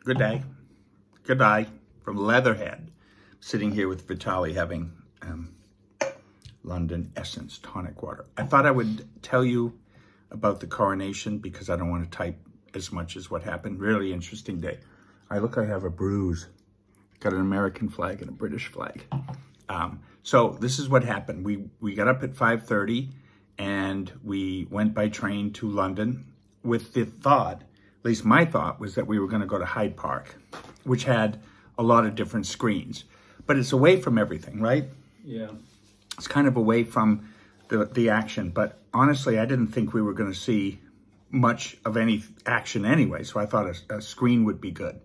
Good day. Good day from Leatherhead. Sitting here with Vitaly having London Essence tonic water. I thought I would tell you about the coronation because I don't want to type as much as what happened. Really interesting day. I have a bruise. Got an American flag and a British flag. So this is what happened. We got up at 5:30 and we went by train to London with the thought, at least my thought, was that we were going to go to Hyde Park, which had a lot of different screens. But it's away from everything, right? Yeah. It's kind of away from the action. But honestly, I didn't think we were going to see much of any action anyway. So I thought a screen would be good.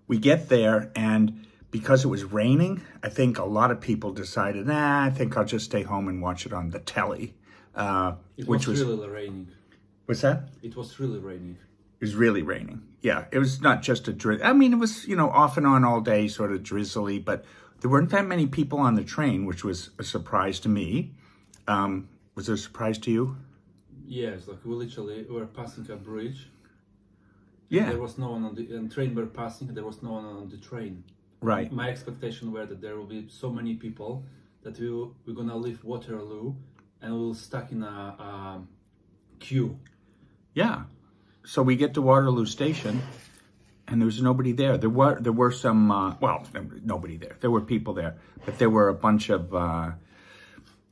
We get there, and because it was raining, I think a lot of people decided, I think I'll just stay home and watch it on the telly. It was really raining. What's that? It was really raining. It was really raining. Yeah, it was not just a drizzle. I mean, it was, off and on all day, sort of drizzly, but there weren't that many people on the train, which was a surprise to me. Was it a surprise to you? Yes, like we were passing a bridge. Yeah. There was no one on the train were passing, there was no one on the train. Right. My expectation were that there will be so many people that we're gonna leave Waterloo and we'll stuck in a queue. Yeah. So we get to Waterloo Station, and there was nobody there. There were some, nobody there. There were people there, but there were a bunch of,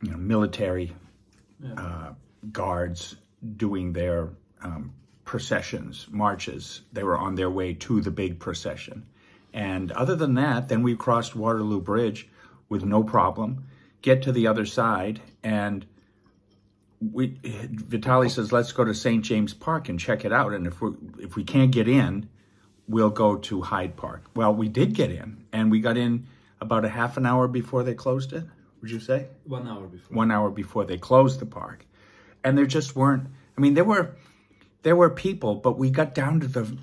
military guards doing their processions, marches. They were on their way to the big procession. And other than that, then we crossed Waterloo Bridge with no problem, get to the other side, and Vitaly says, let's go to St. James Park and check it out. And if we can't get in, we'll go to Hyde Park. Well, we did get in, and we got in about a half an hour before they closed it, would you say? 1 hour before. 1 hour before they closed the park. And there just weren't, there were people, but we got down to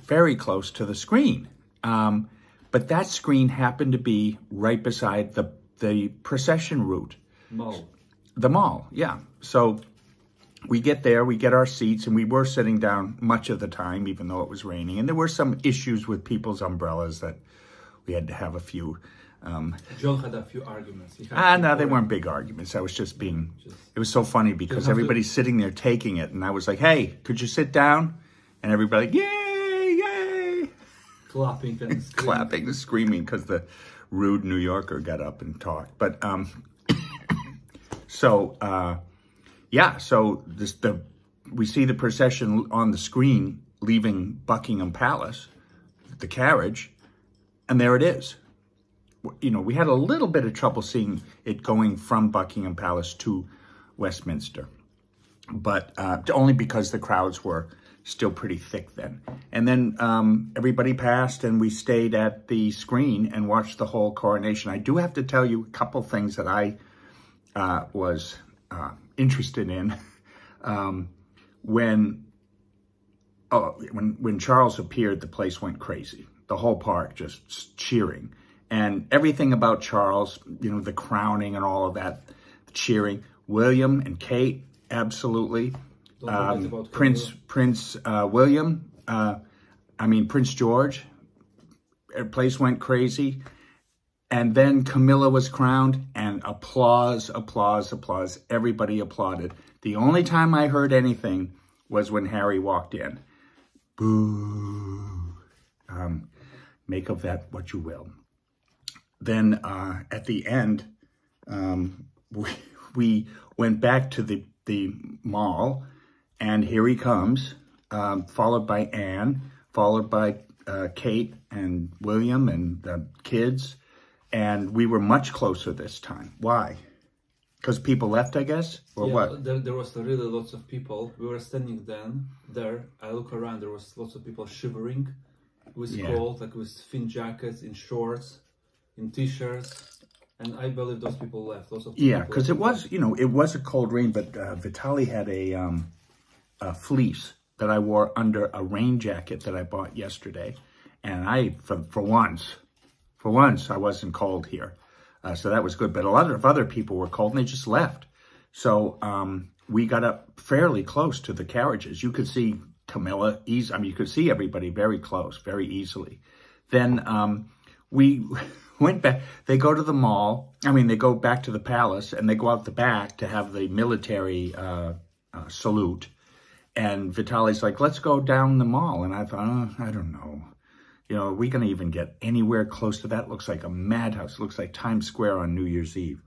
very close to the screen. But that screen happened to be right beside the procession route. Mall. The mall, yeah. So we get there, we get our seats, and we were sitting down much of the time, even though it was raining. And there were some issues with people's umbrellas that we had to have a few. John had a few arguments. No, they weren't big arguments. I was just being, it was so funny because everybody's sitting there taking it. And I was like, hey, could you sit down? And everybody, yay, yay. Clapping and screaming. Clapping and screaming because the rude New Yorker got up and talked. But, so we see the procession on the screen leaving Buckingham Palace, the carriage, and there it is. We had a little bit of trouble seeing it going from Buckingham Palace to Westminster, but only because the crowds were still pretty thick then. And then everybody passed, and we stayed at the screen and watched the whole coronation. I do have to tell you a couple things that I was interested in. When Charles appeared, the place went crazy. The whole park just cheering. And everything about Charles, the crowning and all of that, cheering. William and Kate, absolutely. Prince William, Prince George, the place went crazy. And then Camilla was crowned, and applause, applause, applause. Everybody applauded. The only time I heard anything was when Harry walked in. Boo. Make of that what you will. Then at the end, we went back to the mall, and here he comes, followed by Anne, followed by Kate and William and the kids. And we were much closer this time. Why? Because people left, I guess? Or what? There was really lots of people. We were standing there. I look around, there was lots of people shivering. It was cold, like with thin jackets, in shorts, in t-shirts. And I believe those people left. Lots of people because it was, it was a cold rain, but Vitaly had a fleece that I wore under a rain jacket that I bought yesterday. And I, for once, I wasn't cold here. So that was good. But a lot of other people were cold, and they just left. So we got up fairly close to the carriages. You could see Camilla, I mean, you could see everybody very close, very easily. Then we went back. They go to the mall. I mean, they go back to the palace, and they go out the back to have the military salute. And Vitaly's like, let's go down the mall. And I thought, oh, I don't know. You know, are we going to even get anywhere close to that? Looks like a madhouse. Looks like Times Square on New Year's Eve.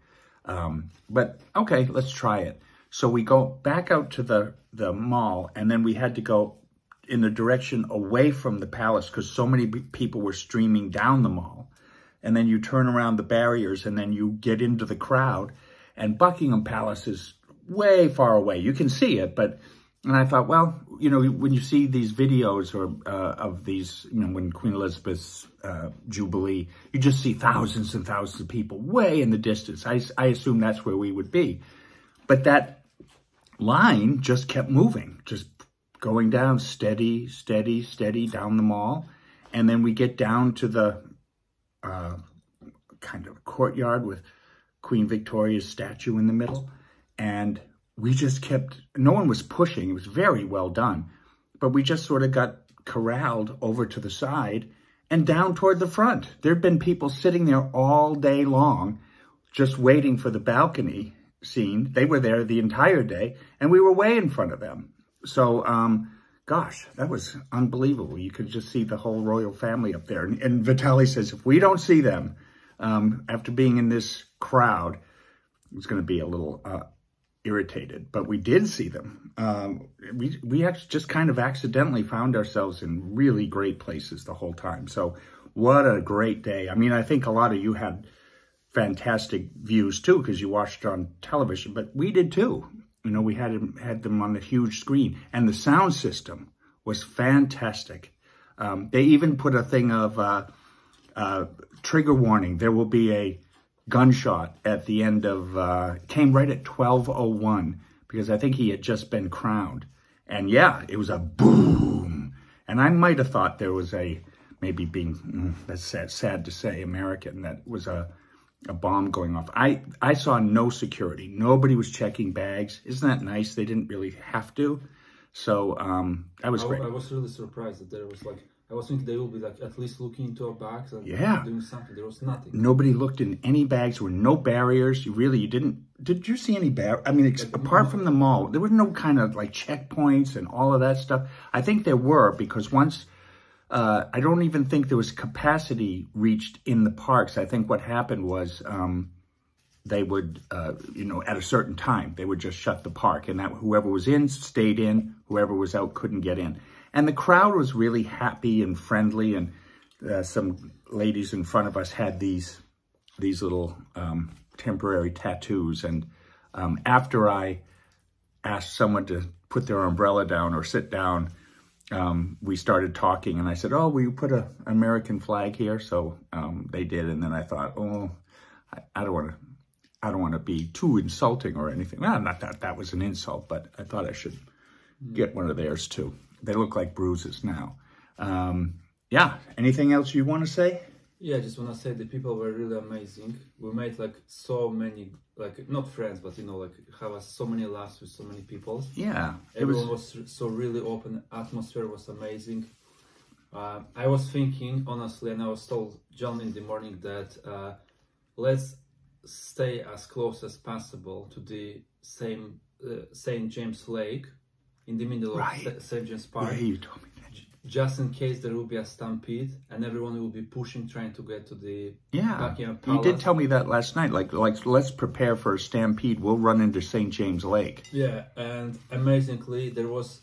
But okay, let's try it. So we go back out to the mall, and then we had to go in the direction away from the palace because so many people were streaming down the mall. And then you turn around the barriers, and then you get into the crowd. And Buckingham Palace is way far away. You can see it, but... And I thought, well, you know, when you see these videos of these, you know, when Queen Elizabeth's Jubilee, you just see thousands and thousands of people way in the distance. I assume that's where we would be. But that line just kept moving, just going down steady, steady, steady down the mall. And then we get down to the kind of courtyard with Queen Victoria's statue in the middle. And we just kept, no one was pushing. It was very well done. But we just sort of got corralled over to the side and down toward the front. There'd been people sitting there all day long just waiting for the balcony scene. They were there the entire day, and we were way in front of them. So, gosh, that was unbelievable. You could just see the whole royal family up there. And Vitaly says, if we don't see them after being in this crowd, it's going to be a little... irritated, but we did see them. We actually just kind of accidentally found ourselves in really great places the whole time. So what a great day. I mean, I think a lot of you had fantastic views too, because you watched on television, but we did too. You know, we had them on the huge screen, and the sound system was fantastic. They even put a thing of trigger warning. There will be a gunshot at the end of, came right at 12:01, because I think he had just been crowned. And yeah, it was a boom. And I might have thought there was maybe being, that's sad to say, American, that was a bomb going off. I saw no security. Nobody was checking bags. Isn't that nice? They didn't really have to. So that was great. I was really surprised that there was like, I was thinking they will be like at least looking into our bags and doing something. There was nothing. Nobody looked in any bags. There were no barriers. You didn't. Did you see any I mean, apart from the mall, there were no kind of like checkpoints and all of that stuff. I think there were, because once, I don't even think there was capacity reached in the parks. I think what happened was they would, you know, at a certain time, they would just shut the park, and that whoever was in stayed in, whoever was out couldn't get in. And the crowd was really happy and friendly, and some ladies in front of us had these little temporary tattoos. And after I asked someone to put their umbrella down or sit down, we started talking, and I said, oh, will you put an American flag here? So they did, and then I thought, oh, I don't want to be too insulting or anything. Well, not that that was an insult, but I thought I should get one of theirs too. They look like bruises now. Yeah, anything else you want to say? Yeah, I just want to say the people were really amazing. We made like so many, like not friends, but you know, like have so many laughs with so many people. Yeah. Everyone was so really open. Atmosphere was amazing. I was thinking, honestly, and I was told John in the morning that let's stay as close as possible to the same St. James Lake in the middle of St. James Park. Yeah, you told me that. Just in case there will be a stampede and everyone will be pushing, trying to get to the Buckingham Palace. You did tell me that last night. Like let's prepare for a stampede. We'll run into St. James Lake. Yeah, and amazingly, there was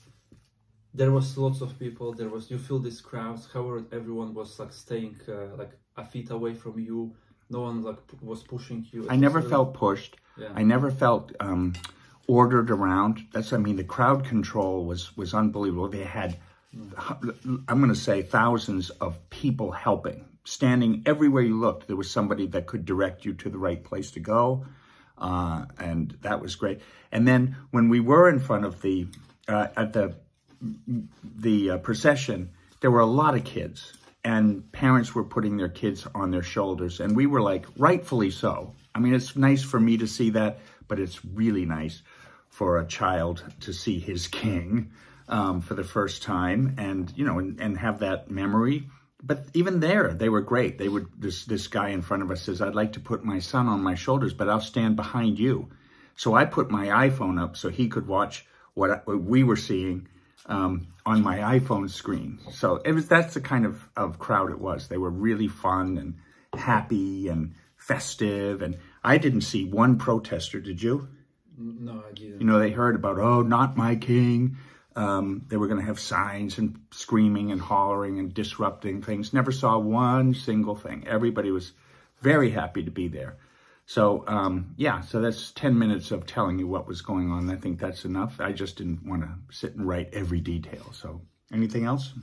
lots of people. You feel these crowds. However, everyone was like staying like a feet away from you. No one like was pushing you. I never felt pushed. Yeah. I never felt ordered around. I mean, the crowd control was unbelievable. They had, I'm going to say, thousands of people helping, standing everywhere you looked. There was somebody that could direct you to the right place to go, and that was great. And then when we were in front of at the procession, there were a lot of kids, and parents were putting their kids on their shoulders, and we were like, rightfully so. I mean, it's nice for me to see that, but it's really nice for a child to see his king. for the first time, and you know, and have that memory. But even there, they were great. They would, this guy in front of us says, "I'd like to put my son on my shoulders, but I'll stand behind you." So I put my iPhone up so he could watch what we were seeing on my iPhone screen. So that's the kind of crowd it was. They were really fun and happy and festive. And I didn't see one protester, did you? No, I didn't. You know, they heard about, "Oh, not my king." They were going to have signs and screaming and hollering and disrupting things. Never saw one single thing. Everybody was very happy to be there. So, yeah, so that's 10 minutes of telling you what was going on. I think that's enough. I just didn't want to sit and write every detail. So, anything else?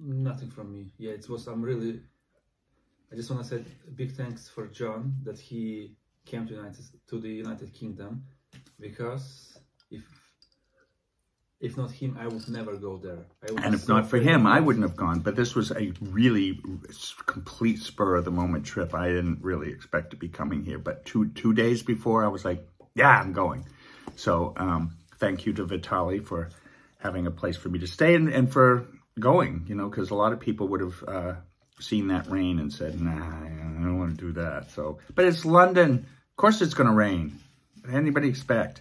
Nothing from me. Yeah, it was, I just want to say a big thanks for John that he came to the United Kingdom, because if not him, I would never go there. And if not for him, I wouldn't have gone. But this was a really complete spur-of-the-moment trip. I didn't really expect to be coming here. But two days before, I was like, yeah, I'm going. So thank you to Vitaly for having a place for me to stay and for going, you know, because a lot of people would have seen that rain and said, nah, I don't want to do that. So, but it's London. Of course it's going to rain. What did anybody expect?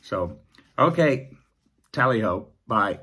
So, okay. Tally ho. Bye.